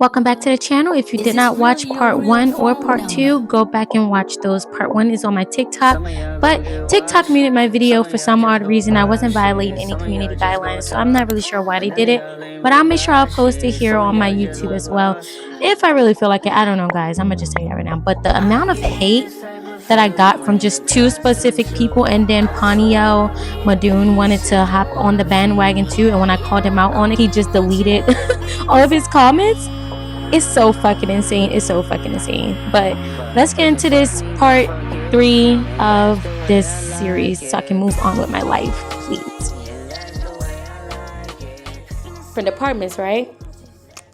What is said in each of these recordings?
Welcome back to the channel. If you did not watch part 1 or part 2, go back and watch those. Part 1 is on my TikTok, but TikTok muted my video for some odd reason. I wasn't violating any community guidelines, so I'm not really sure why they did it, but I'll make sure I'll post it here on my YouTube as well if I really feel like it. I don't know, guys. I'm gonna just tell you that right now. But the amount of hate that I got from just 2 specific people, and then Ponyo Madoon wanted to hop on the bandwagon too, and when I called him out on it, he just deleted all of his comments. It's so fucking insane. It's so fucking insane. But let's get into this part 3 of this series so I can move on with my life, please. For departments, right?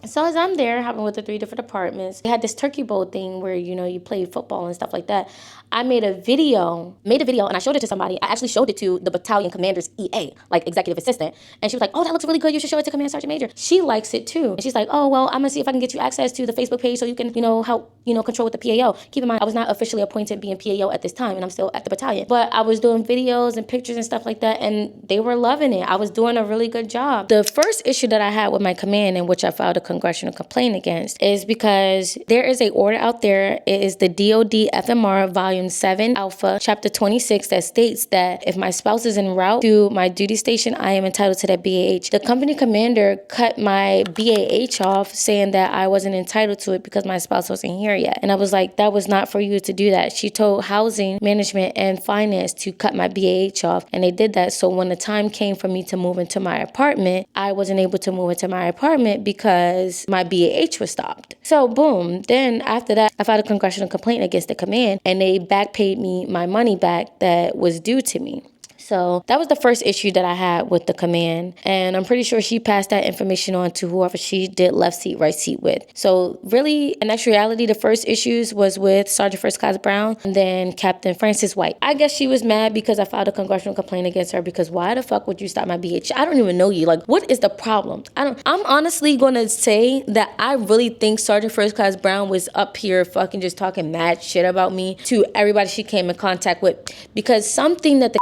So as I'm there having with the 3 different departments, they had this turkey bowl thing where, you know, you play football and stuff like that. I made a video and I showed it to somebody. I actually showed it to the battalion commander's EA, like executive assistant. And she was like, oh, that looks really good. You should show it to Command Sergeant Major. She likes it too. And she's like, oh, well, I'm gonna see if I can get you access to the Facebook page so you can, you know, help, you know, control with the PAO. Keep in mind, I was not officially appointed being PAO at this time and I'm still at the battalion. But I was doing videos and pictures and stuff like that and they were loving it. I was doing a really good job. The first issue that I had with my command, in which I filed a congressional complaint against, is because there is a order out there. It is the DOD FMR Volume 7 Alpha Chapter 26 that states that if my spouse is en route to my duty station, I am entitled to that BAH. The company commander cut my BAH off, saying that I wasn't entitled to it because my spouse wasn't here yet. And I was like, that was not for you to do that. She told housing management and finance to cut my BAH off, and they did that. So when the time came for me to move into my apartment, I wasn't able to move into my apartment because my BAH was stopped. So boom, then after that, I filed a congressional complaint against the command and they back paid me my money back that was due to me. So that was the first issue that I had with the command. And I'm pretty sure she passed that information on to whoever she did left seat, right seat with. So really, in actuality, the first issues was with Sergeant First Class Brown and then Captain Francis White. I guess she was mad because I filed a congressional complaint against her because why the fuck would you stop my BH? I don't even know you. Like, what is the problem? I'm honestly going to say that I really think Sergeant First Class Brown was up here fucking just talking mad shit about me to everybody she came in contact with, because something that the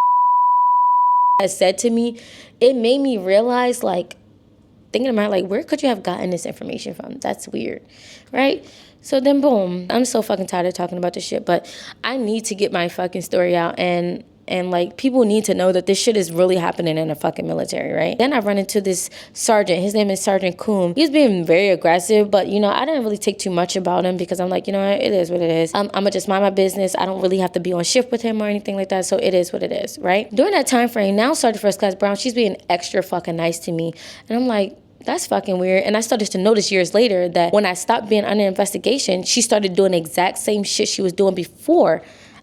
has said to me, it made me realize, like, thinking about, like, where could you have gotten this information from? That's weird, right? So then boom, I'm so fucking tired of talking about this shit, but I need to get my fucking story out, and like, people need to know that this shit is really happening in the fucking military, right? Then I run into this sergeant. His name is Sergeant Coom. He's being very aggressive, but, you know, I didn't really take too much about him because I'm like, you know what, it is what it is. I'm gonna just mind my business. I don't really have to be on shift with him or anything like that, so it is what it is, right? During that time frame, now Sergeant First Class Brown, she's being extra fucking nice to me, and I'm like, that's fucking weird. And I started to notice years later that when I stopped being under investigation, she started doing the exact same shit she was doing before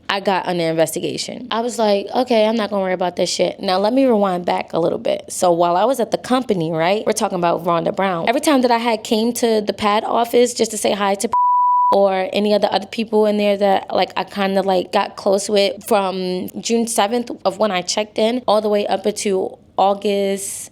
I got under investigation. I was like, okay, I'm not gonna worry about this shit. Now let me rewind back a little bit. So while I was at the company, right, we're talking about Rhonda Brown. Every time that I had came to the pad office just to say hi to or any other people in there that, like, I kind of like got close with, from June 7th of when I checked in all the way up into August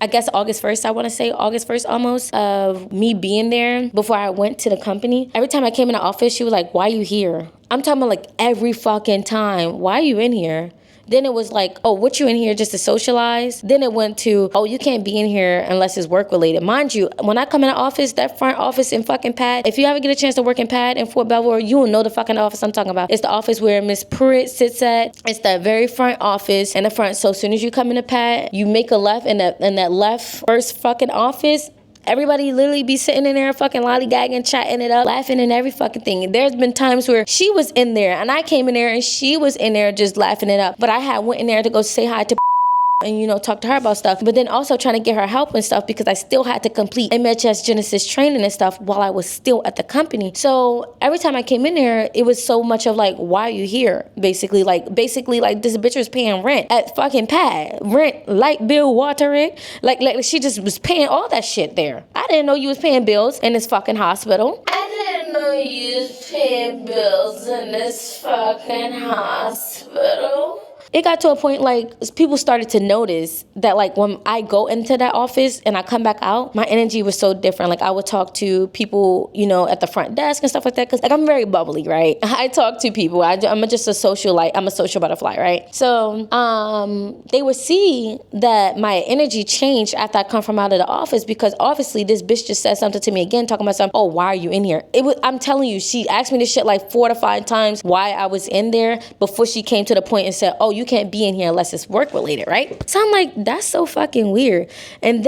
1st, I want to say August 1st almost, of me being there before I went to the company. Every time I came in the office, she was like, why are you here? I'm talking about, like, every fucking time. Why are you in here? Then it was like, oh, what, you in here just to socialize? Then it went to, oh, you can't be in here unless it's work related. Mind you, when I come in the office, that front office in fucking Pad, if you ever get a chance to work in Pad in Fort Belvoir, you will know the fucking office I'm talking about. It's the office where Miss Pruitt sits at. It's that very front office in the front. So as soon as you come in the Pad, you make a left, in that left first fucking office, everybody literally be sitting in there fucking lollygagging, chatting it up, laughing and every fucking thing. There's been times where she was in there and I came in there and she was in there just laughing it up. But I had went in there to go say hi to and, you know, talk to her about stuff, but then also trying to get her help and stuff because I still had to complete MHS Genesis training and stuff while I was still at the company. So every time I came in there, it was so much of like, why are you here? Basically like this bitch was paying rent at fucking Pad. Rent, light bill, water, like she just was paying all that shit there. I didn't know you was paying bills in this fucking hospital. I didn't know you was paying bills in this fucking hospital. it got to a point like people started to notice that like when I go into that office and I come back out, my energy was so different. Like I would talk to people, you know, at the front desk and stuff like that, because like I'm very bubbly, right? I talk to people. I'm just a social, like I'm a social butterfly, right? So they would see that my energy changed after I come from out of the office, because obviously this bitch just said something to me again, talking about something. Oh, why are you in here? I'm telling you, she asked me this shit like 4 to 5 times why I was in there before she came to the point and said, oh, you can't be in here unless it's work related, right? So I'm like, that's so fucking weird. And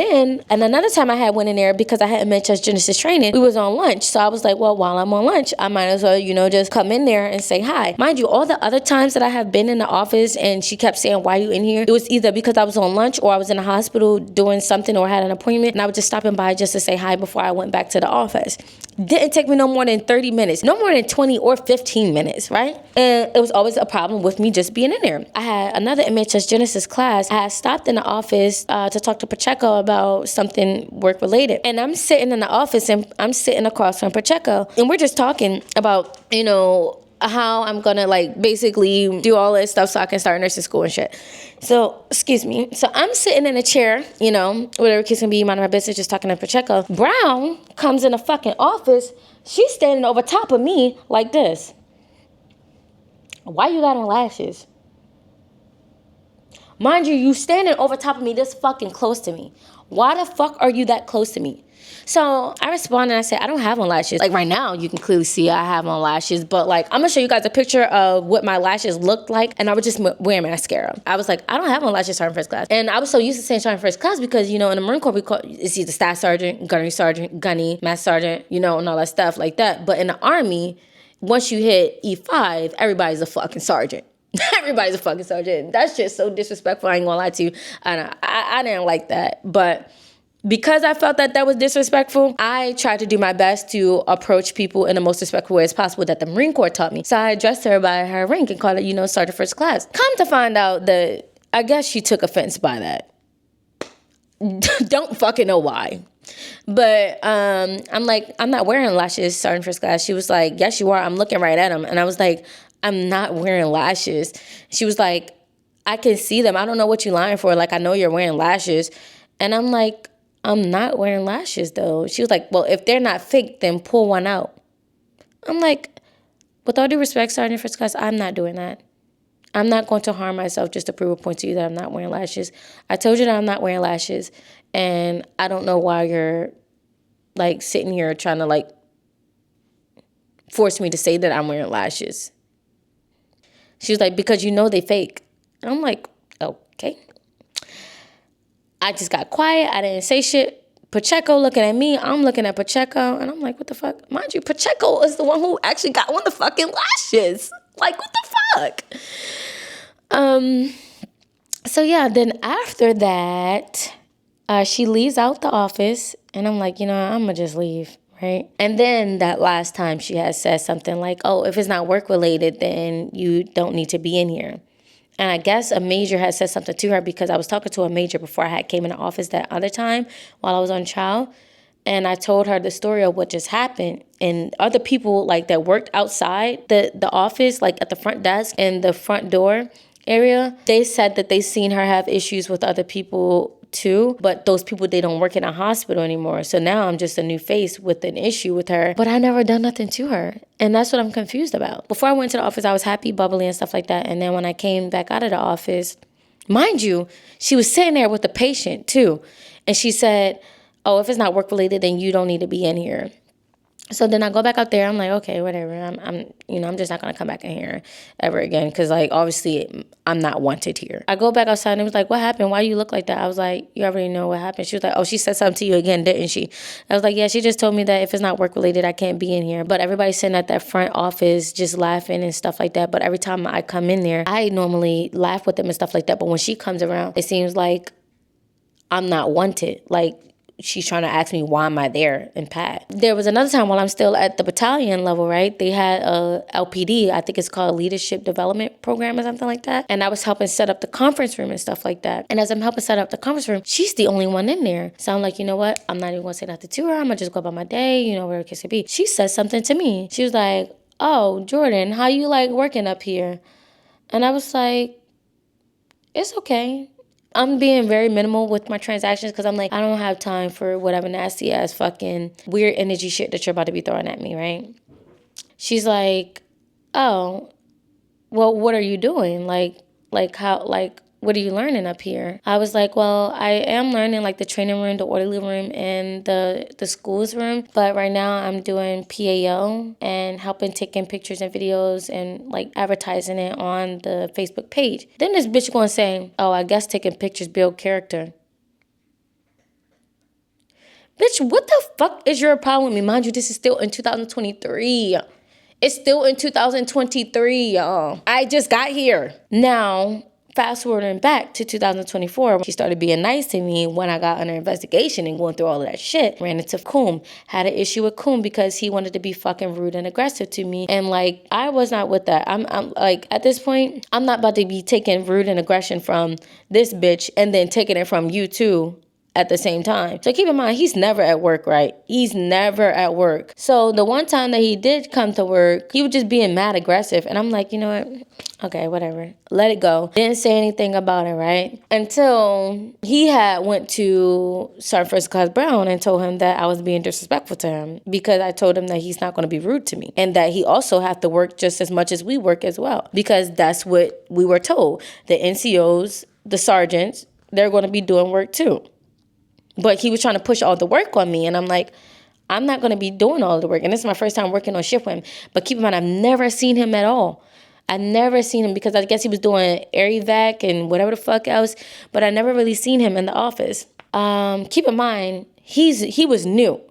another time I had went in there because I had MHS Genesis training, we was on lunch. So I was like, well, while I'm on lunch, I might as well, you know, just come in there and say hi. Mind you, all the other times that I have been in the office and she kept saying, why are you in here? It was either because I was on lunch or I was in the hospital doing something or had an appointment, and I was just stopping by just to say hi before I went back to the office. Didn't take me no more than 30 minutes, no more than 20 or 15 minutes, right? And it was always a problem with me just being in there. I had another MHS Genesis class. I had stopped in the office to talk to Pacheco about something work related. And I'm sitting in the office and I'm sitting across from Pacheco, and we're just talking about, you know, how I'm gonna like basically do all this stuff so I can start nursing school and shit. So, excuse me. So I'm sitting in a chair, you know, whatever case can be, minding my business, just talking to Pacheco. Brown comes in the fucking office. She's standing over top of me like this. Why you got on lashes? Mind you, you standing over top of me this fucking close to me. Why the fuck are you that close to me? So I responded and I said, I don't have on lashes. Like right now, you can clearly see I have on lashes, but like, I'm gonna show you guys a picture of what my lashes looked like, and I was just wearing mascara. I was like, I don't have on lashes starting first class. And I was so used to saying starting first class because, you know, in the Marine Corps, we call it's either staff sergeant, gunny, master sergeant, you know, and all that stuff like that. But in the Army, once you hit E5, everybody's a fucking sergeant. Everybody's a fucking sergeant. That's just so disrespectful. I ain't gonna lie to you. I didn't like that. But because I felt that was disrespectful, I tried to do my best to approach people in the most respectful way as possible that the Marine Corps taught me. So I addressed her by her rank and called her, you know, sergeant first class. Come to find out that I guess she took offense by that. Don't fucking know why. But I'm like, I'm not wearing lashes, sergeant first class. She was like, yes, you are. I'm looking right at them. And I was like, I'm not wearing lashes. She was like, I can see them. I don't know what you're lying for. Like, I know you're wearing lashes. And I'm like, I'm not wearing lashes, though. She was like, well, if they're not fake, then pull one out. I'm like, with all due respect, sergeant first class, I'm not doing that. I'm not going to harm myself just to prove a point to you that I'm not wearing lashes. I told you that I'm not wearing lashes. And I don't know why you're, like, sitting here trying to, like, force me to say that I'm wearing lashes. She was like, because you know they fake. And I'm like, okay. I just got quiet. I didn't say shit. Pacheco looking at me. I'm looking at Pacheco. And I'm like, what the fuck? Mind you, Pacheco is the one who actually got on the fucking lashes. Like, what the fuck? So, yeah, then after that, she leaves out the office. And I'm like, you know, I'm going to just leave. Right. And then that last time she had said something like, oh, if it's not work related, then you don't need to be in here. And I guess a major had said something to her because I was talking to a major before I had came in the office that other time while I was on trial. And I told her the story of what just happened. And other people like that worked outside the office, like at the front desk and the front door area, they said that they seen her have issues with other people too, but those people, they don't work in a hospital anymore. So now I'm just a new face with an issue with her, but I never done nothing to her. And that's what I'm confused about. Before I went to the office, I was happy, bubbly and stuff like that. And then when I came back out of the office, mind you, she was sitting there with the patient too. And she said, oh, if it's not work related, then you don't need to be in here. So then I go back out there. I'm like, okay, whatever. I'm just not going to come back in here ever again because, like, obviously I'm not wanted here. I go back outside and it was like, what happened? Why you look like that? I was like, you already know what happened. She was like, oh, she said something to you again, didn't she? I was like, yeah, she just told me that if it's not work related, I can't be in here. But everybody's sitting at that front office just laughing and stuff like that. But every time I come in there, I normally laugh with them and stuff like that. But when she comes around, it seems like I'm not wanted. Like, she's trying to ask me why am I there in Pat. There was another time while I'm still at the battalion level, right? They had a LPD, I think it's called Leadership Development Program or something like that. And I was helping set up the conference room and stuff like that. And as I'm helping set up the conference room, she's the only one in there. So I'm like, you know what? I'm not even going to say nothing to her. I'm going to just go about my day, you know, where it can be. She said something to me. She was like, oh, Jordan, how you like working up here? And I was like, It's okay. I'm being very minimal with my transactions because I'm like, I don't have time for whatever nasty ass fucking weird energy shit that you're about to be throwing at me, right? She's like, oh, well, what are you doing? What are you learning up here? I was like, well, I am learning like the training room, the orderly room, and the schools room. But right now I'm doing PAO and helping taking pictures and videos and like advertising it on the Facebook page. Then this bitch gonna say, oh, I guess taking pictures build character. Bitch, what the fuck is your problem with me? Mind you, this is still in 2023. It's still in 2023, y'all. I just got here. Now, fast forwarding back to 2024, she started being nice to me when I got under investigation and going through all of that shit. Ran into Coom. Had an issue with Coom because he wanted to be fucking rude and aggressive to me. And like, I was not with that. I'm like, at this point, I'm not about to be taking rude and aggression from this bitch and then taking it from you too at the same time. So keep in mind, he's never at work, right? He's never at work. So the one time that he did come to work, he was just being mad aggressive. And I'm like, you know what? Okay, whatever. Let it go. Didn't say anything about it, right? Until he had went to Sergeant First Class Brown and told him that I was being disrespectful to him because I told him that he's not going to be rude to me and that he also have to work just as much as we work as well because that's what we were told. The NCOs, the sergeants, they're going to be doing work too. But he was trying to push all the work on me. And I'm like, I'm not going to be doing all the work. And this is my first time working on shift with him. But keep in mind, I've never seen him at all. I never seen him because I guess he was doing air evac and whatever the fuck else. But I never really seen him in the office. Keep in mind, he was new.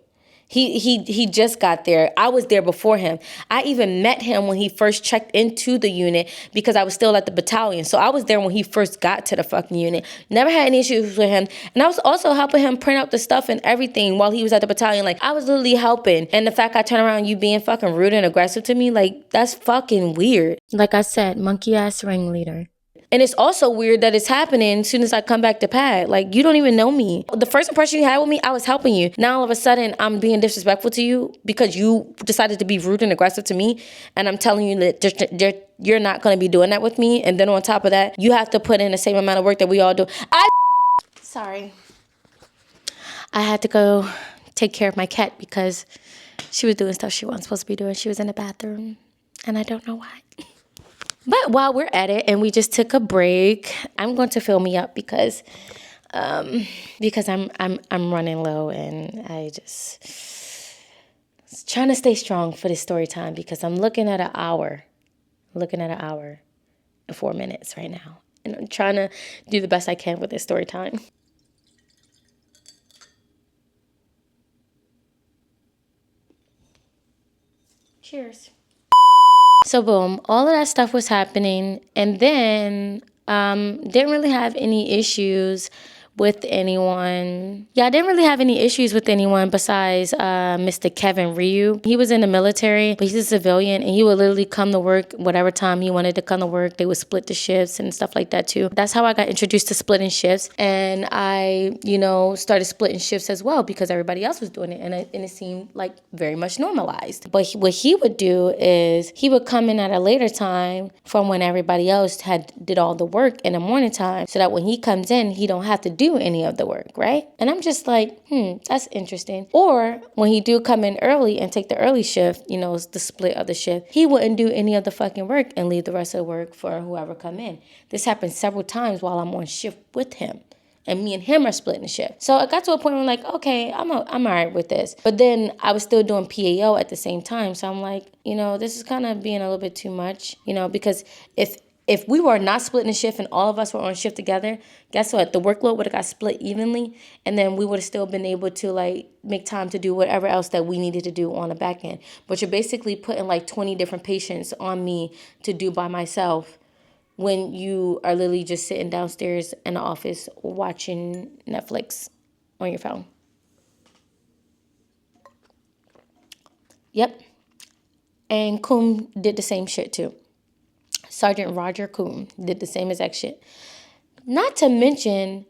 He just got there. I was there before him. I even met him when he first checked into the unit because I was still at the battalion. So I was there when he first got to the fucking unit. Never had any issues with him. And I was also helping him print out the stuff and everything while he was at the battalion. Like, I was literally helping. And the fact I turn around you being fucking rude and aggressive to me, like, that's fucking weird. Like I said, monkey ass ringleader. And it's also weird that it's happening as soon as I come back to pad. Like, you don't even know me. The first impression you had with me, I was helping you. Now, all of a sudden, I'm being disrespectful to you because you decided to be rude and aggressive to me. And I'm telling you that you're not going to be doing that with me. And then on top of that, you have to put in the same amount of work that we all do. Sorry. I had to go take care of my cat because she was doing stuff she wasn't supposed to be doing. She was in the bathroom. And I don't know why. But while we're at it and we just took a break, I'm going to fill me up because I'm running low and I just trying to stay strong for this story time because I'm looking at an hour. And 4 minutes right now. And I'm trying to do the best I can with this story time. Cheers. So boom, all of that stuff was happening, and then didn't really have any issues with anyone. Yeah, I didn't really have any issues with anyone besides Mr. Kevin Ryu. He was in the military, but he's a civilian, and he would literally come to work whatever time he wanted to come to work. They would split the shifts and stuff like that too. That's how I got introduced to splitting shifts, and I, started splitting shifts as well because everybody else was doing it, and it seemed like very much normalized. But what he would do is he would come in at a later time from when everybody else did all the work in the morning time, so that when he comes in, he don't have to do any of the work, right? And I'm just like, that's interesting. Or when he do come in early and take the early shift, the split of the shift, he wouldn't do any of the fucking work and leave the rest of the work for whoever come in. This happened several times while I'm on shift with him. And me and him are splitting the shift. So I got to a point where I'm like, okay, I'm all right with this. But then I was still doing PAO at the same time. So I'm like, this is kind of being a little bit too much, because if we were not splitting the shift and all of us were on shift together, guess what? The workload would have got split evenly, and then we would have still been able to make time to do whatever else that we needed to do on the back end. But you're basically putting 20 different patients on me to do by myself when you are literally just sitting downstairs in the office watching Netflix on your phone. Yep. And Coom did the same shit too. Sergeant Roger Coom did the same exact shit. Not to mention,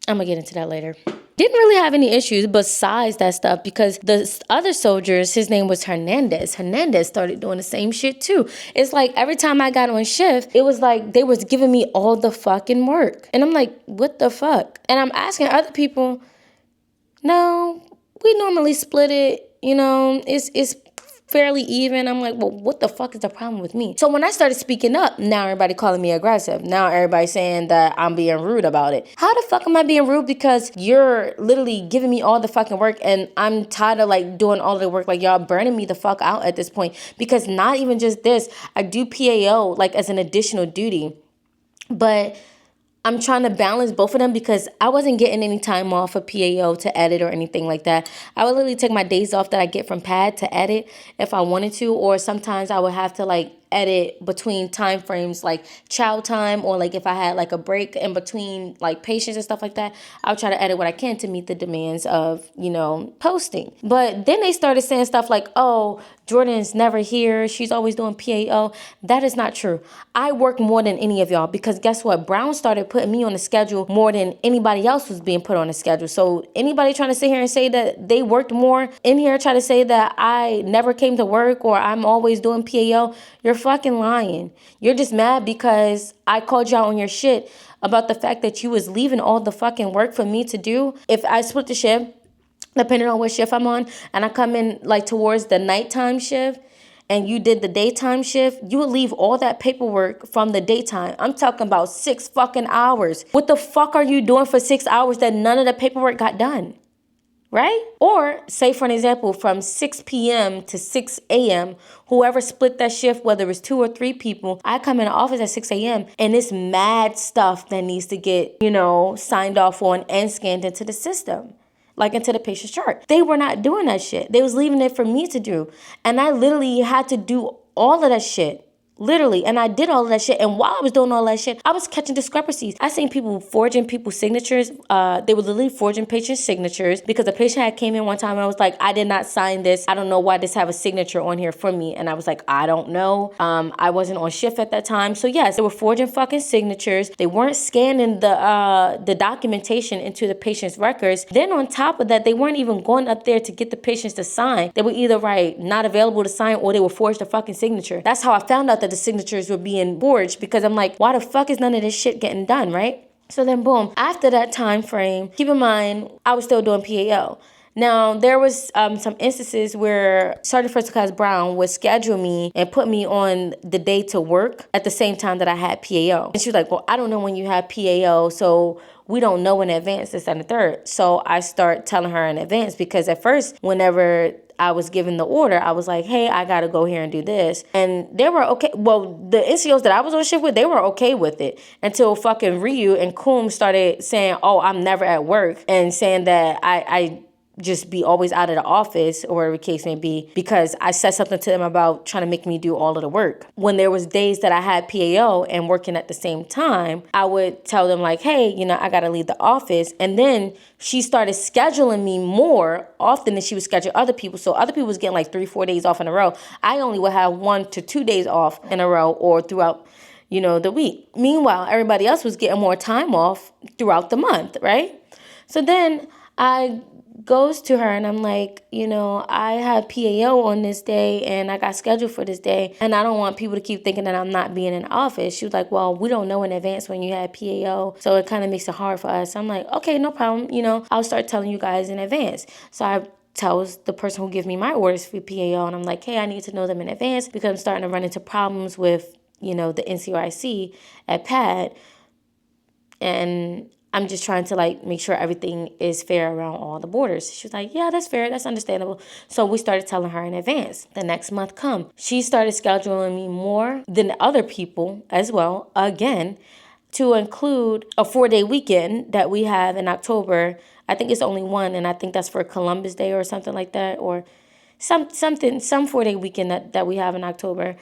I'm going to get into that later. Didn't really have any issues besides that stuff because the other soldiers, his name was Hernandez. Hernandez started doing the same shit too. It's like every time I got on shift, it was like they was giving me all the fucking work. And I'm like, what the fuck? And I'm asking other people, no, we normally split it, you know, it's fairly even. I'm like, well, what the fuck is the problem with me? So when I started speaking up, now everybody calling me aggressive. Now everybody saying that I'm being rude about it. How the fuck am I being rude? Because you're literally giving me all the fucking work and I'm tired of like doing all the work. Like y'all burning me the fuck out at this point. Because not even just this, I do PAO like as an additional duty. But I'm trying to balance both of them because I wasn't getting any time off for PAO to edit or anything like that. I would literally take my days off that I get from PAD to edit if I wanted to, or sometimes I would have to like edit between time frames like chow time, or like if I had like a break in between like patients and stuff like that, I'll try to edit what I can to meet the demands of, you know, posting. But then they started saying stuff like, oh, Jordan's never here, she's always doing PAO. That is not true. I work more than any of y'all because guess what? Brown started putting me on the schedule more than anybody else was being put on the schedule. So anybody trying to sit here and say that they worked more in here, try to say that I never came to work or I'm always doing PAO, you're fucking lying. You're just mad because I called y'all on your shit about the fact that you was leaving all the fucking work for me to do. If I split the shift, depending on what shift I'm on, and I come in like towards the nighttime shift, and you did the daytime shift, you would leave all that paperwork from the daytime. I'm talking about 6 fucking hours. What the fuck are you doing for 6 hours that none of the paperwork got done? Right? Or say for an example, from 6 p.m. to 6 a.m., whoever split that shift, whether it's 2 or 3 people, I come in the office at 6 a.m. and it's mad stuff that needs to get, you know, signed off on and scanned into the system, like into the patient's chart. They were not doing that shit. They was leaving it for me to do. And I literally had to do all of that shit. Literally. And I did all of that shit. And while I was doing all that shit, I was catching discrepancies. I seen people forging people's signatures. They were literally forging patients' signatures because the patient had came in one time and I was like, I did not sign this. I don't know why this have a signature on here for me. And I was like, I don't know. I wasn't on shift at that time. So yes, they were forging fucking signatures. They weren't scanning the documentation into the patient's records. Then on top of that, they weren't even going up there to get the patients to sign. They would either write not available to sign or they would forge the fucking signature. That's how I found out that the signatures were being forged, because I'm like, why the fuck is none of this shit getting done, right? So then boom, after that time frame, keep in mind, I was still doing PAO. Now, there was some instances where Sergeant First Class Brown would schedule me and put me on the day to work at the same time that I had PAO. And she was like, well, I don't know when you have PAO, so we don't know in advance, this and the third. So I start telling her in advance, because at first, whenever I was given the order, I was like, hey, I gotta go here and do this. And they were okay. Well, the NCOs that I was on shift with, they were okay with it until fucking Ryu and Kum started saying, oh, I'm never at work, and saying that I just be always out of the office, or whatever the case may be, because I said something to them about trying to make me do all of the work. When there was days that I had PAO and working at the same time, I would tell them like, hey, you know, I got to leave the office. And then she started scheduling me more often than she would schedule other people. So other people was getting like 3-4 days off in a row. I only would have 1 to 2 days off in a row or throughout, you know, the week. Meanwhile, everybody else was getting more time off throughout the month, right? So then I goes to her and I'm like, you know, I have PAO on this day and I got scheduled for this day, and I don't want people to keep thinking that I'm not being in office. She was like, well, we don't know in advance when you had PAO, so it kind of makes it hard for us. I'm like, okay, no problem. You know, I'll start telling you guys in advance. So I tells the person who gives me my orders for PAO, and I'm like, hey, I need to know them in advance because I'm starting to run into problems with, you know, the NCRIC at PAD, and I'm just trying to like make sure everything is fair around all the borders. She was like, yeah, that's fair. That's understandable. So we started telling her in advance. The next month come. She started scheduling me more than other people as well, again, to include a 4-day weekend that we have in October. I think it's only one, and I think that's for Columbus Day or something like that, or some 4-day weekend that we have in October.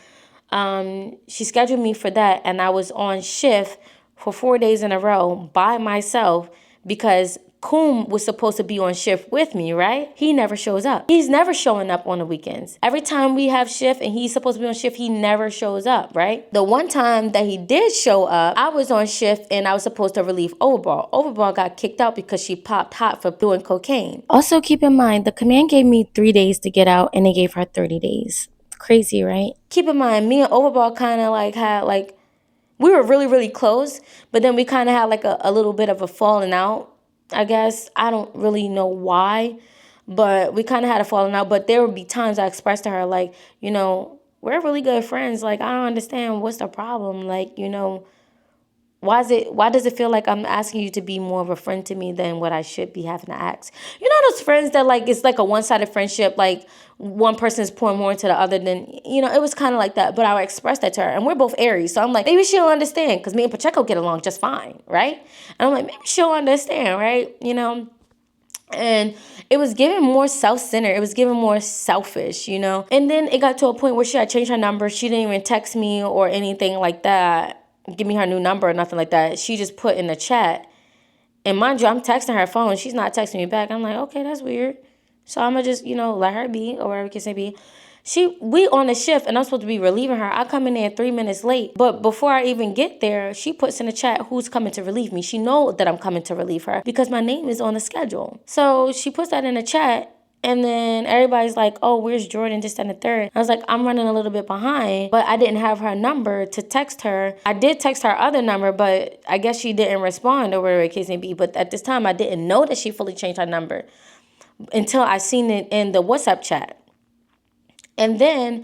She scheduled me for that, and I was on shift for 4 days in a row by myself because Coom was supposed to be on shift with me, right? He never shows up. He's never showing up on the weekends. Every time we have shift and he's supposed to be on shift, he never shows up, right? The one time that he did show up, I was on shift and I was supposed to relieve 𝒕𝒏𝒌. 𝒕𝒏𝒌 got kicked out because she popped hot for doing cocaine. Also keep in mind, the command gave me 3 days to get out and they gave her 30 days. Crazy, right? Keep in mind, me and 𝒕𝒏𝒌 kind of like had like, we were really, really close, but then we kind of had like a little bit of a falling out, I guess. I don't really know why, but we kind of had a falling out. But there would be times I expressed to her, like, you know, we're really good friends. Like, I don't understand what's the problem. Like, you know, why does it feel like I'm asking you to be more of a friend to me than what I should be having to ask? You know those friends that like it's like a one-sided friendship, like one person is pouring more into the other than, you know, it was kind of like that. But I would express that to her. And we're both Aries. So I'm like, maybe she'll understand because me and Pacheco get along just fine, right? And I'm like, maybe she'll understand, right? You know? And it was giving more self-centered. It was giving more selfish, you know? And then it got to a point where she had changed her number. She didn't even text me or anything like that. Give me her new number or nothing like that. She just put in the chat. And mind you, I'm texting her phone. She's not texting me back. I'm like, okay, that's weird. So I'm going to just, you know, let her be or whatever you can say be. We on the shift and I'm supposed to be relieving her. I come in there 3 minutes late. But before I even get there, she puts in the chat who's coming to relieve me. She knows that I'm coming to relieve her because my name is on the schedule. So she puts that in the chat. And then everybody's like, oh, where's Jordan? This and the third. I was like, I'm running a little bit behind, but I didn't have her number to text her. I did text her other number, but I guess she didn't respond or whatever the case may be. But at this time, I didn't know that she fully changed her number until I seen it in the WhatsApp chat. And then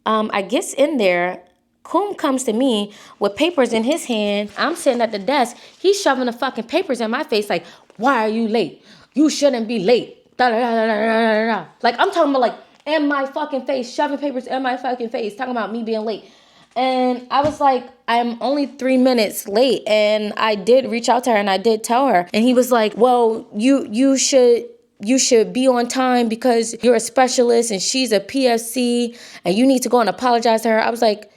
I guess in there, Coom comes to me with papers in his hand. I'm sitting at the desk. He's shoving the fucking papers in my face like, why are you late? You shouldn't be late. Da, da, da, da, da, da. Like, I'm talking about, like, in my fucking face, shoving papers in my fucking face, talking about me being late. And I was like, I'm only 3 minutes late. And I did reach out to her and I did tell her. And he was like, well, you should be on time because you're a specialist and she's a PFC and you need to go and apologize to her. I was like,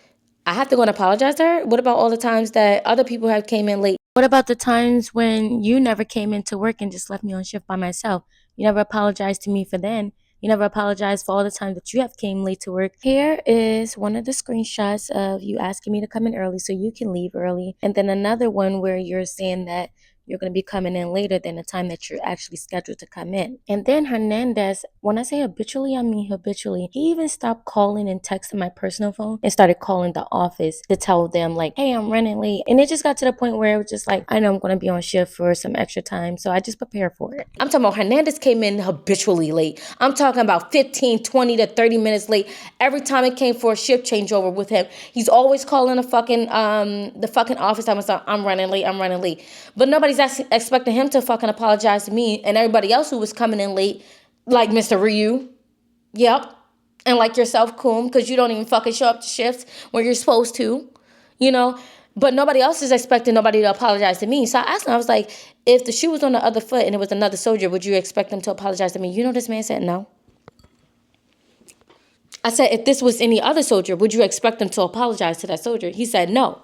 I have to go and apologize to her? What about all the times that other people have came in late? What about the times when you never came into work and just left me on shift by myself? You never apologized to me for then. You never apologized for all the time that you have came late to work. Here is one of the screenshots of you asking me to come in early so you can leave early. And then another one where you're saying that you're going to be coming in later than the time that you're actually scheduled to come in. And then Hernandez, when I say habitually, I mean habitually. He even stopped calling and texting my personal phone and started calling the office to tell them like, hey, I'm running late. And it just got to the point where it was just like, I know I'm going to be on shift for some extra time. So I just prepared for it. I'm talking about Hernandez came in habitually late. I'm talking about 15, 20 to 30 minutes late. Every time it came for a shift changeover with him, he's always calling the fucking office. I'm running late. But nobody's expecting him to fucking apologize to me and everybody else who was coming in late, like Mr. Ryu. Yep. And like yourself, Coom, because you don't even fucking show up to shifts where you're supposed to, you know. But nobody else is expecting nobody to apologize to me. So I asked him, I was like, if the shoe was on the other foot and it was another soldier, would you expect them to apologize to me? You know, this man said no. I said, if this was any other soldier, would you expect them to apologize to that soldier? He said no.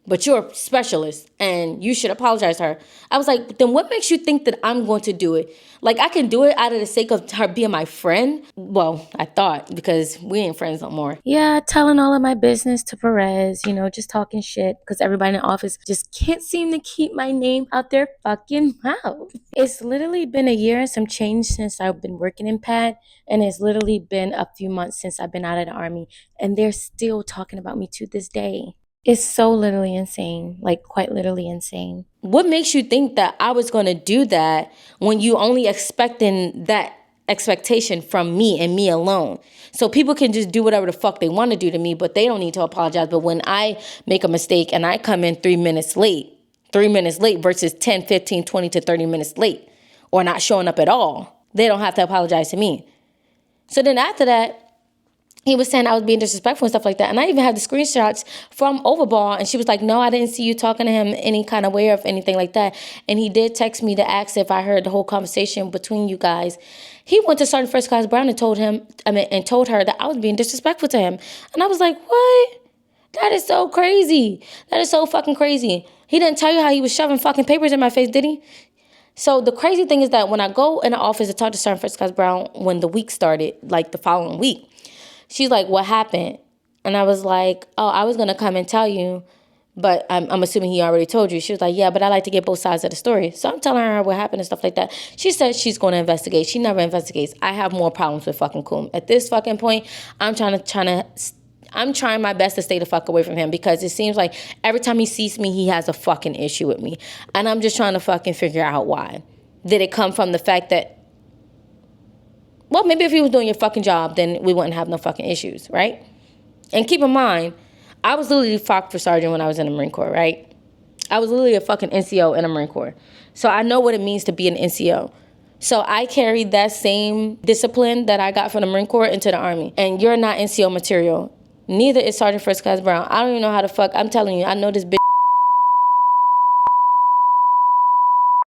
But you're a specialist and you should apologize to her. I was like, then what makes you think that I'm going to do it? Like, I can do it out of the sake of her being my friend. Well, I thought, because we ain't friends no more. Yeah, telling all of my business to Perez, you know, just talking shit because everybody in the office just can't seem to keep my name out their fucking mouth. It's literally been a year and some change since I've been working in PAD, and it's literally been a few months since I've been out of the Army, and they're still talking about me to this day. It's so literally insane, like quite literally insane. What makes you think that I was going to do that when you only expecting that expectation from me and me alone? So people can just do whatever the fuck they want to do to me, but they don't need to apologize. But when I make a mistake and I come in 3 minutes late versus 10, 15, 20 to 30 minutes late or not showing up at all, they don't have to apologize to me. So then after that, he was saying I was being disrespectful and stuff like that. And I even had the screenshots from 𝒕𝒏𝒌. And she was like, no, I didn't see you talking to him any kind of way or anything like that. And he did text me to ask if I heard the whole conversation between you guys. He went to Sergeant First Class Brown and told her that I was being disrespectful to him. And I was like, what? That is so crazy. That is so fucking crazy. He didn't tell you how he was shoving fucking papers in my face, did he? So the crazy thing is that when I go in the office to talk to Sergeant First Class Brown, when the week started, like the following week, she's like, what happened? And I was like, oh, I was going to come and tell you, but I'm assuming he already told you. She was like, yeah, but I like to get both sides of the story. So I'm telling her what happened and stuff like that. She said she's going to investigate. She never investigates. I have more problems with fucking Coom. At this fucking point, I'm trying my best to stay the fuck away from him, because it seems like every time he sees me, he has a fucking issue with me. And I'm just trying to fucking figure out why. Did it come from the fact that, well, maybe if he was doing your fucking job, then we wouldn't have no fucking issues, right? And keep in mind, I was literally fucked for sergeant when I was in the Marine Corps, right? I was literally a fucking NCO in the Marine Corps. So I know what it means to be an NCO. So I carried that same discipline that I got from the Marine Corps into the Army. And you're not NCO material. Neither is Sergeant First Class Brown. I don't even know how the fuck. I'm telling you, I know this bitch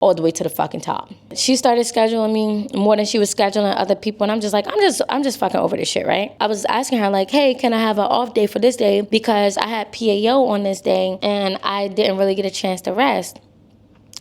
all the way to the fucking top. She started scheduling me more than she was scheduling other people, and I'm just like, I'm just fucking over this shit, right? I was asking her like, hey, can I have an off day for this day, because I had PAO on this day and I didn't really get a chance to rest.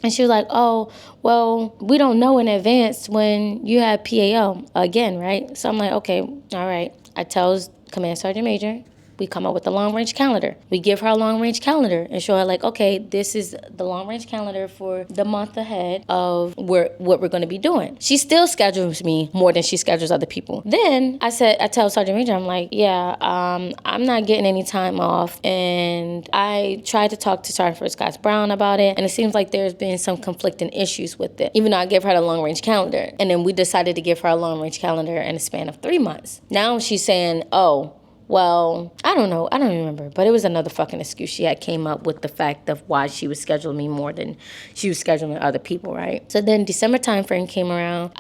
And she was like, oh, well, we don't know in advance when you have PAO again, right? So I'm like, okay, all right. I tells Command Sergeant Major, we come up with the long-range calendar. We give her a long-range calendar and show her like, okay, this is the long-range calendar for the month ahead of what we're going to be doing. She still schedules me more than she schedules other people. Then I tell Sergeant Major, I'm like, yeah, I'm not getting any time off. And I tried to talk to Sergeant First Class Brown about it, and it seems like there's been some conflicting issues with it, even though I gave her the long-range calendar. And then we decided to give her a long-range calendar in a span of 3 months. Now she's saying, oh, well, I don't know. I don't remember. But it was another fucking excuse she had came up with, the fact of why she was scheduling me more than she was scheduling other people, right? So then December timeframe came around.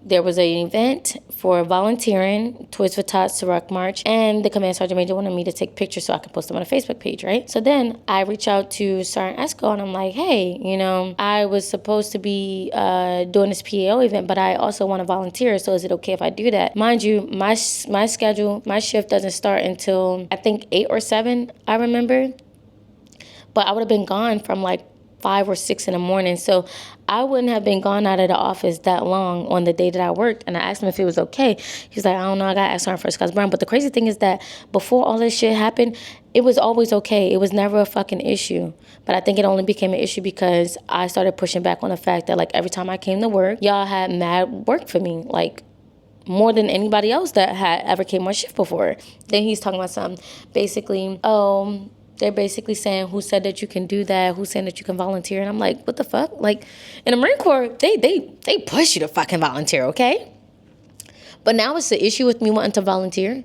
There was an event for volunteering towards the 𝒕𝒘𝒊𝒄𝒆 March, and the Command Sergeant Major wanted me to take pictures so I could post them on a Facebook page, right? So then I reach out to Sergeant Esco, and I'm like, hey, I was supposed to be doing this PAO event, but I also want to volunteer, so is it okay if I do that? Mind you, my schedule, my shift doesn't start until I think 8 or 7, I remember. But I would have been gone from like 5 or 6 in the morning. So I wouldn't have been gone out of the office that long on the day that I worked. And I asked him if it was okay. He's like, I don't know, I got to ask Sergeant First Class Brown. But the crazy thing is that before all this shit happened, it was always okay. It was never a fucking issue. But I think it only became an issue because I started pushing back on the fact that like every time I came to work, y'all had mad work for me. Like, more than anybody else that had ever came on shift before. Then he's talking about something, basically, oh, they're basically saying, who said that you can do that? Who said that you can volunteer? And I'm like, what the fuck? Like, in the Marine Corps, they push you to fucking volunteer, okay? But now it's the issue with me wanting to volunteer,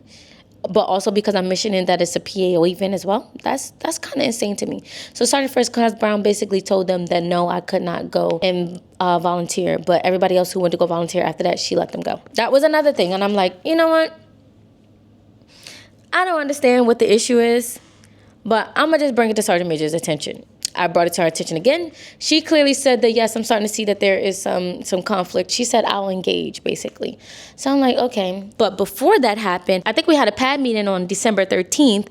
but also because I'm mentioning that it's a PAO event as well. That's kind of insane to me. So Sergeant First Class Brown basically told them that no, I could not go and volunteer. But everybody else who went to go volunteer after that, she let them go. That was another thing. And I'm like, you know what? I don't understand what the issue is, but I'm going to just bring it to Sergeant Major's attention. I brought it to her attention again. She clearly said that, yes, I'm starting to see that there is some conflict. She said, I'll engage, basically. So I'm like, okay. But before that happened, I think we had a PAD meeting on December 13th.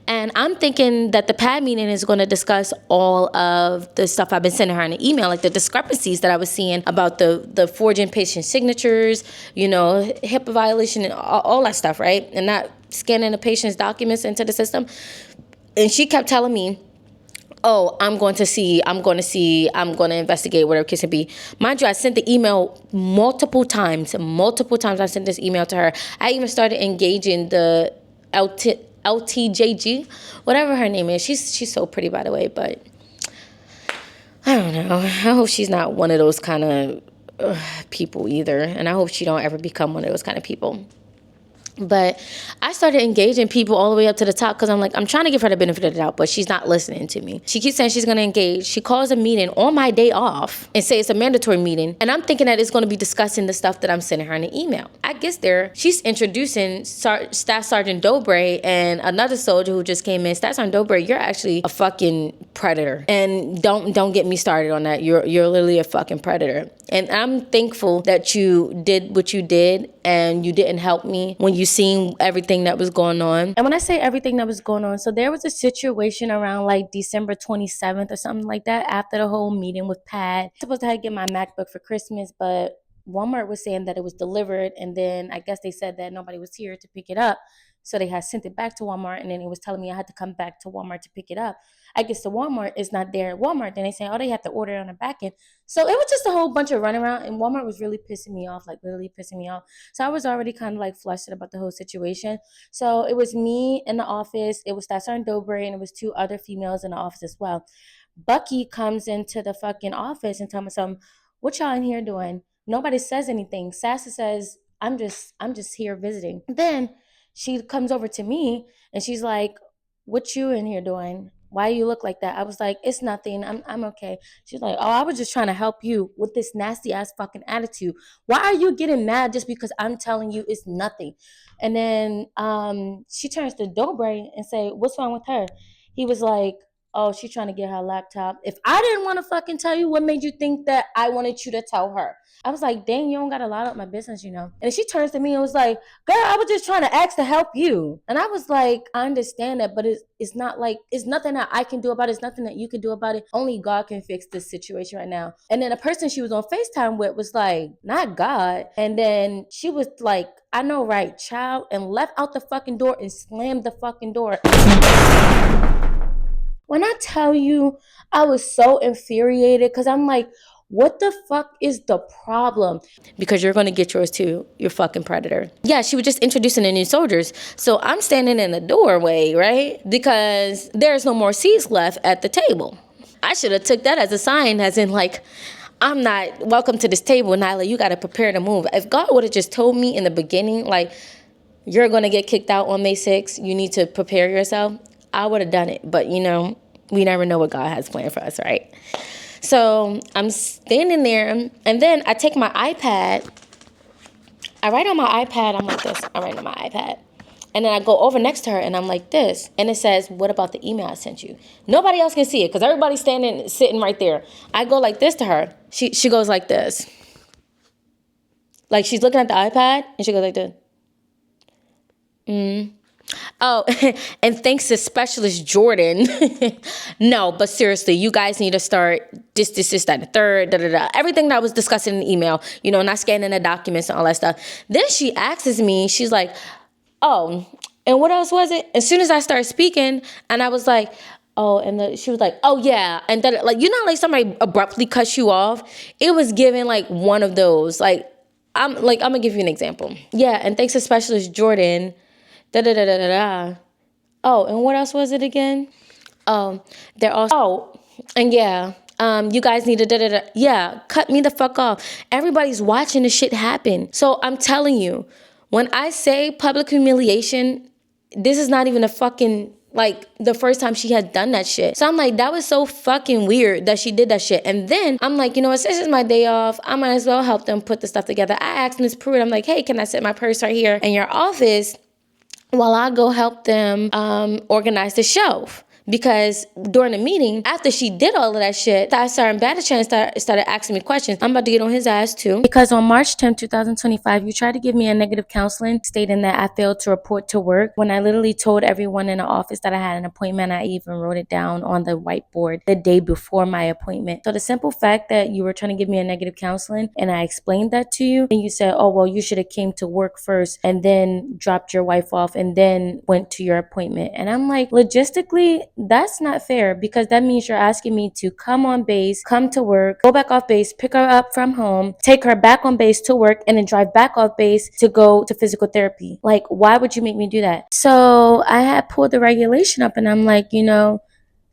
And I'm thinking that the PAD meeting is going to discuss all of the stuff I've been sending her in an email, like the discrepancies that I was seeing about the forging patient signatures, HIPAA violation and all that stuff, right? And not scanning the patient's documents into the system. And she kept telling me, oh, I'm going to investigate, whatever case it be. Mind you, I sent the email multiple times. I sent this email to her. I even started engaging the LTJG, whatever her name is. She's so pretty, by the way, but I don't know. I hope she's not one of those kind of people either. And I hope she don't ever become one of those kind of people. But I started engaging people all the way up to the top because I'm trying to give her the benefit of the doubt, but she's not listening to me. She keeps saying she's going to engage. She calls a meeting on my day off and say it's a mandatory meeting. And I'm thinking that it's going to be discussing the stuff that I'm sending her in the email. I guess she's introducing Staff Sergeant 𝒕𝒘𝒊𝒏 and another soldier who just came in. Staff Sergeant 𝒕𝒘𝒊𝒏, you're actually a fucking predator. And don't get me started on that. You're literally a fucking predator. And I'm thankful that you did what you did and you didn't help me when you seen everything that was going on. And when I say everything that was going on, so there was a situation around like December 27th or something like that, after the whole meeting with Pat. I was supposed to have to get my MacBook for Christmas, but Walmart was saying that it was delivered, and then I guess they said that nobody was here to pick it up. So they had sent it back to Walmart, and then it was telling me I had to come back to Walmart to pick it up. I guess the Walmart is not there at Walmart. Then they say, oh, they have to order it on the back end. So it was just a whole bunch of runaround, and Walmart was really pissing me off, like literally pissing me off. So I was already kind of like flustered about the whole situation. So it was me in the office. It was 𝒕𝒐𝒊𝒏, and it was 2 other females in the office as well. Bucky comes into the fucking office and tells me something. What y'all in here doing? Nobody says anything. Sasa says, I'm just here visiting. Then she comes over to me and she's like, what you in here doing? Why you look like that? I was like, it's nothing. I'm okay. She's like, oh, I was just trying to help you with this nasty ass fucking attitude. Why are you getting mad just because I'm telling you it's nothing? And then she turns to Dobre and say, what's wrong with her? He was like, oh, she's trying to get her laptop. If I didn't want to fucking tell you, what made you think that I wanted you to tell her? I was like, dang, you don't got to lie up my business, you know? And she turns to me and was like, girl, I was just trying to ask to help you. And I was like, I understand that, but it's not like, it's nothing that I can do about it. It's nothing that you can do about it. Only God can fix this situation right now. And then the person she was on FaceTime with was like, not God. And then she was like, I know, right, child, and left out the fucking door and slammed the fucking door. When I tell you, I was so infuriated because I'm like, what the fuck is the problem? Because you're going to get yours too, you fucking predator. Yeah, she was just introducing the new soldiers. So I'm standing in the doorway, right? Because there's no more seats left at the table. I should have took that as a sign, as in like, I'm not welcome to this table, Nyla. You got to prepare to move. If God would have just told me in the beginning, like, you're going to get kicked out on May 6th, you need to prepare yourself, I would have done it. But, you know, we never know what God has planned for us, right? So I'm standing there, and then I take my iPad. I write on my iPad. I'm like this. I write on my iPad. And then I go over next to her, and I'm like this. And it says, what about the email I sent you? Nobody else can see it because everybody's sitting right there. I go like this to her. She goes like this. Like she's looking at the iPad, and she goes like this. Oh, and thanks to Specialist Jordan. No, but seriously, you guys need to start this, that, and the third, everything that was discussed in the email, you know, not scanning the documents and all that stuff. Then she asks me, she's like, oh, and what else was it? As soon as I started speaking, and I was like, oh, and she was like, oh, yeah. And then, like, you know, like somebody abruptly cuts you off. It was given like one of those. Like, I'm going to give you an example. Yeah, and thanks to Specialist Jordan, Oh, and what else was it again? They're also, oh, and yeah, you guys need to Yeah, cut me the fuck off. Everybody's watching this shit happen. So I'm telling you, when I say public humiliation, this is not even a fucking, like, the first time she had done that shit. So I'm like, that was so fucking weird that she did that shit. And then I'm like, you know what, this is my day off. I might as well help them put the stuff together. I asked Miss Pruitt, I'm like, hey, can I set my purse right here in your office while I go help them organize the shelf? Because during the meeting, after she did all of that shit, 𝒕𝒐𝒊𝒏 started asking me questions. I'm about to get on his ass too. Because on March 10th, 2025, you tried to give me a negative counseling stating that I failed to report to work when I literally told everyone in the office that I had an appointment. I even wrote it down on the whiteboard the day before my appointment. So the simple fact that you were trying to give me a negative counseling and I explained that to you, and you said, oh, well, you should have came to work first and then dropped your wife off and then went to your appointment. And I'm like, logistically, that's not fair, because that means you're asking me to come on base, come to work, go back off base, pick her up from home, take her back on base to work, and then drive back off base to go to physical therapy. Like, why would you make me do that? So I had pulled the regulation up, and I'm like, you know,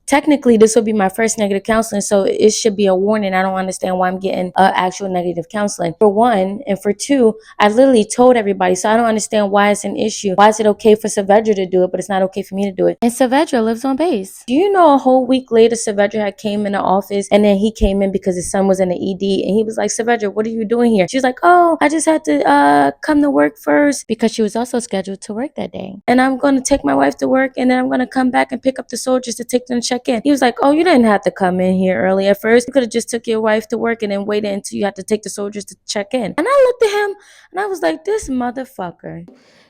technically, this would be my first negative counseling, so it should be a warning. I don't understand why I'm getting actual negative counseling, for one. And for two, I literally told everybody, so I don't understand why it's an issue. Why is it okay for 𝒕𝒊𝒏 to do it, but it's not okay for me to do it? And 𝒕𝒊𝒏 lives on base. Do you know a whole week later, 𝒕𝒊𝒏 had came in the office, and then he came in because his son was in the ED, and he was like, 𝒕𝒊𝒏, what are you doing here? She was like, oh, I just had to come to work first, because she was also scheduled to work that day. And I'm going to take my wife to work, and then I'm going to come back and pick up the soldiers to take them to check check in. He was like, oh, you didn't have to come in here early at first. You could have just took your wife to work and then waited until you had to take the soldiers to check in. And I looked at him and I was like, this motherfucker.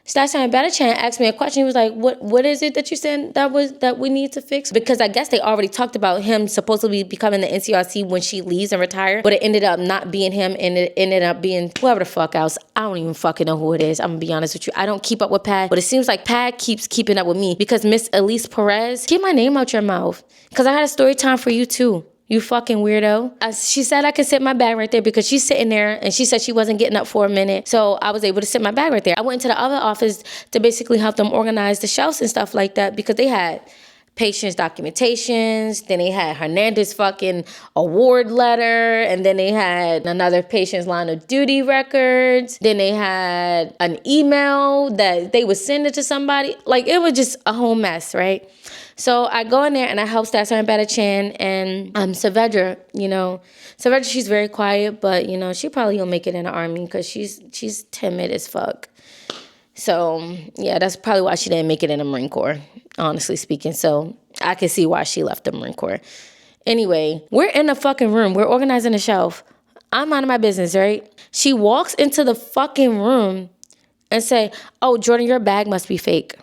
𝒕𝒘𝒊𝒏 asked me a question. He was like, what is it that you said that we need to fix? Because I guess they already talked about him supposedly becoming the NCRC when she leaves and retire, but it ended up not being him, and it ended up being whoever the fuck else. I don't even fucking know who it is. I'm gonna be honest with you. I don't keep up with Pad, but it seems like Pad keeps keeping up with me because Miss Elise Perez, keep my name out your mouth, because I had a story time for you too. You fucking weirdo. She said I could sit my bag right there because she's sitting there, and she said she wasn't getting up for a minute. So I was able to sit my bag right there. I went into the other office to basically help them organize the shelves and stuff like that because they had patients' documentations, then they had Hernandez fucking award letter, and then they had another patient's line of duty records. Then they had an email that they would send it to somebody. Like, it was just a whole mess, right? So I go in there and I help 𝒕𝒘𝒊𝒏 and 𝒕𝒊𝒏, you know. �𝒊𝒏, she's very quiet, but, you know, she probably will make it in the army because she's timid as fuck. So, yeah, that's probably why she didn't make it in the Marine Corps, honestly speaking. So I can see why she left the Marine Corps. Anyway, we're in the fucking room. We're organizing the shelf. I'm minding my business, right? She walks into the fucking room and say, oh, Jordan, your bag must be fake.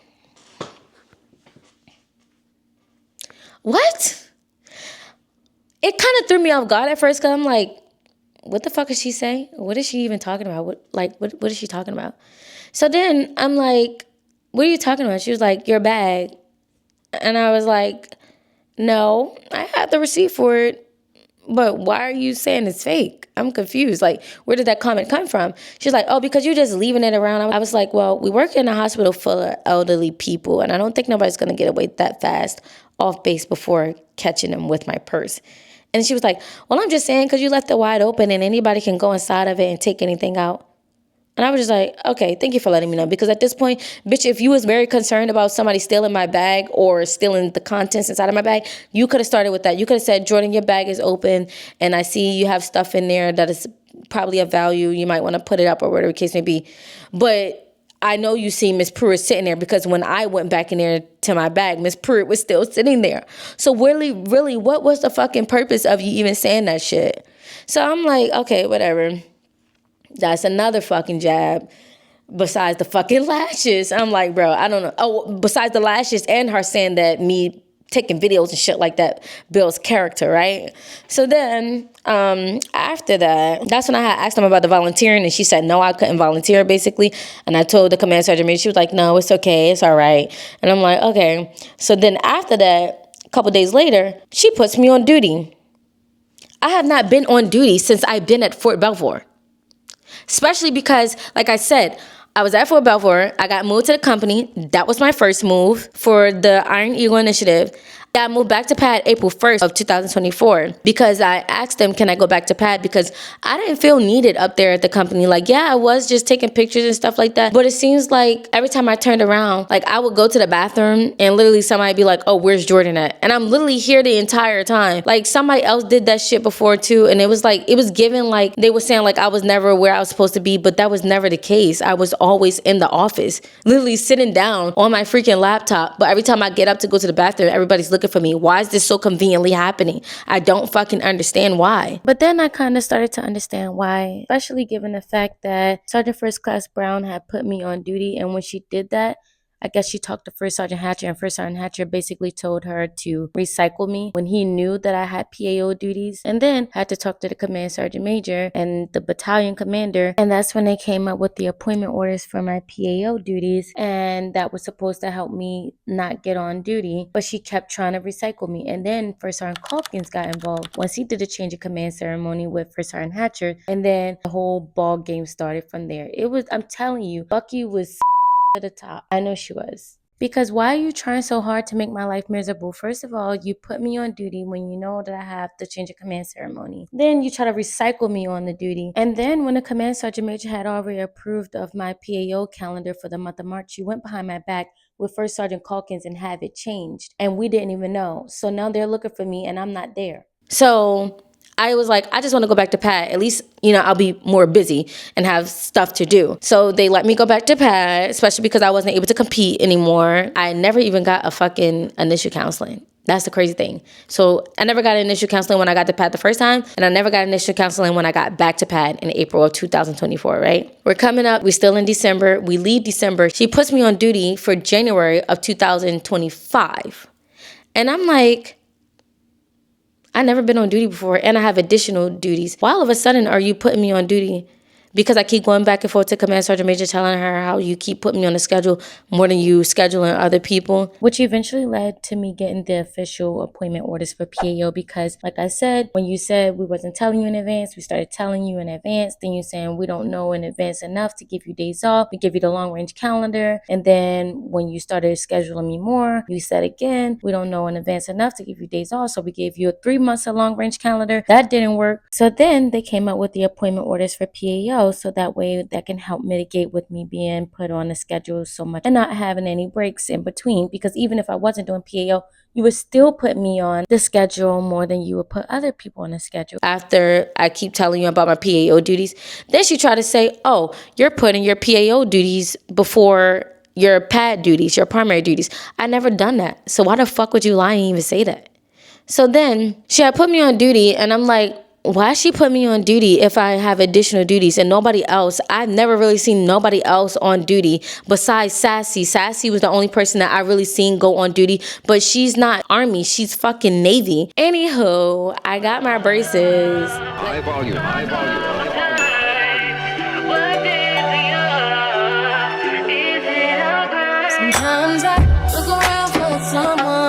What? It kind of threw me off guard at first because I'm like, what the fuck is she saying? What is she even talking about? What is she talking about? So then I'm like, what are you talking about? She was like, your bag. And I was like, no, I have the receipt for it. But why are you saying it's fake? I'm confused. Like, where did that comment come from? She's like, oh, because you're just leaving it around. I was like, well, we work in a hospital full of elderly people, and I don't think nobody's going to get away that fast off base before catching them with my purse. And she was like, well, I'm just saying because you left it wide open and anybody can go inside of it and take anything out. And I was just like, okay, thank you for letting me know. Because at this point, bitch, if you was very concerned about somebody stealing my bag or stealing the contents inside of my bag, you could have started with that. You could have said, Jordan, your bag is open and I see you have stuff in there that is probably of value. You might want to put it up or whatever the case may be. But I know you see Miss Pruitt sitting there because when I went back in there to my bag, Miss Pruitt was still sitting there. So really, what was the fucking purpose of you even saying that shit? So I'm like, okay, whatever. That's another fucking jab besides the fucking lashes. I'm like, bro, I don't know. Oh, besides the lashes and her saying that me taking videos and shit like that builds character, right? So then after that, that's when I had asked them about the volunteering, and she said, no, I couldn't volunteer, basically. And I told the command sergeant major, she was like, no, it's okay, it's all right. And I'm like, okay. So then after that, a couple days later, she puts me on duty. I have not been on duty since I've been at Fort Belvoir. Especially because, like I said, I was at Fort Belvoir. I got moved to the company. That was my first move for the Iron Eagle Initiative. I moved back to PAD April 1st of 2024 because I asked them, can I go back to PAD? Because I didn't feel needed up there at the company. Like, yeah, I was just taking pictures and stuff like that. But it seems like every time I turned around, like I would go to the bathroom and literally somebody would be like, oh, where's Jordan at? And I'm literally here the entire time. Like somebody else did that shit before too. And it was like, it was given like they were saying like I was never where I was supposed to be, but that was never the case. I was always in the office, literally sitting down on my freaking laptop. But every time I get up to go to the bathroom, everybody's looking for me. Why is this so conveniently happening? I don't fucking understand why. But then I kind of started to understand why, especially given the fact that Sergeant First Class Brown had put me on duty, and when she did that, I guess she talked to First Sergeant Hatcher, and First Sergeant Hatcher basically told her to recycle me when he knew that I had PAO duties, and then had to talk to the Command Sergeant Major and the battalion commander, and that's when they came up with the appointment orders for my PAO duties, and that was supposed to help me not get on duty, but she kept trying to recycle me. And then First Sergeant Calkins got involved once he did a change of command ceremony with First Sergeant Hatcher, and then the whole ball game started from there. It was, I'm telling you, Bucky was at the top. I know she was. Because why are you trying so hard to make my life miserable? First of all, you put me on duty when you know that I have the change of command ceremony. Then you try to recycle me on the duty. And then when the command sergeant major had already approved of my PAO calendar for the month of March, you went behind my back with First Sergeant Calkins and have it changed. And we didn't even know. So now they're looking for me and I'm not there. So I was like, I just want to go back to PAD. At least, you know, I'll be more busy and have stuff to do. So they let me go back to PAD, especially because I wasn't able to compete anymore. I never even got a fucking initial counseling. That's the crazy thing. So I never got initial counseling when I got to PAD the first time, and I never got initial counseling when I got back to PAD in April of 2024, right? We're coming up. We're still in December. We leave December. She puts me on duty for January of 2025. And I'm like, I never been on duty before, and I have additional duties. Why all of a sudden are you putting me on duty? Because I keep going back and forth to Command Sergeant Major telling her how you keep putting me on the schedule more than you scheduling other people. Which eventually led to me getting the official appointment orders for PAO because, like I said, when you said we wasn't telling you in advance, we started telling you in advance. Then you're saying we don't know in advance enough to give you days off. We give you the long range calendar. And then when you started scheduling me more, you said again, we don't know in advance enough to give you days off. So we gave you a 3 months of long range calendar. That didn't work. So then they came up with the appointment orders for PAO. So that way that can help mitigate with me being put on the schedule so much and not having any breaks in between. Because even if I wasn't doing PAO, you would still put me on the schedule more than you would put other people on the schedule. After I keep telling you about my PAO duties, then she tried to say, oh, you're putting your PAO duties before your PAD duties, your primary duties. I never done that. So why the fuck would you lie and even say that? So then she had put me on duty, and I'm like, why she put me on duty if I have additional duties and nobody else? I've never really seen nobody else on duty besides Sassy. Sassy was the only person that I really seen go on duty, but she's not Army. She's fucking Navy. Anywho, I got my braces. High volume, high volume, high volume. Sometimes I look around for someone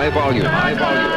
high volume, high volume.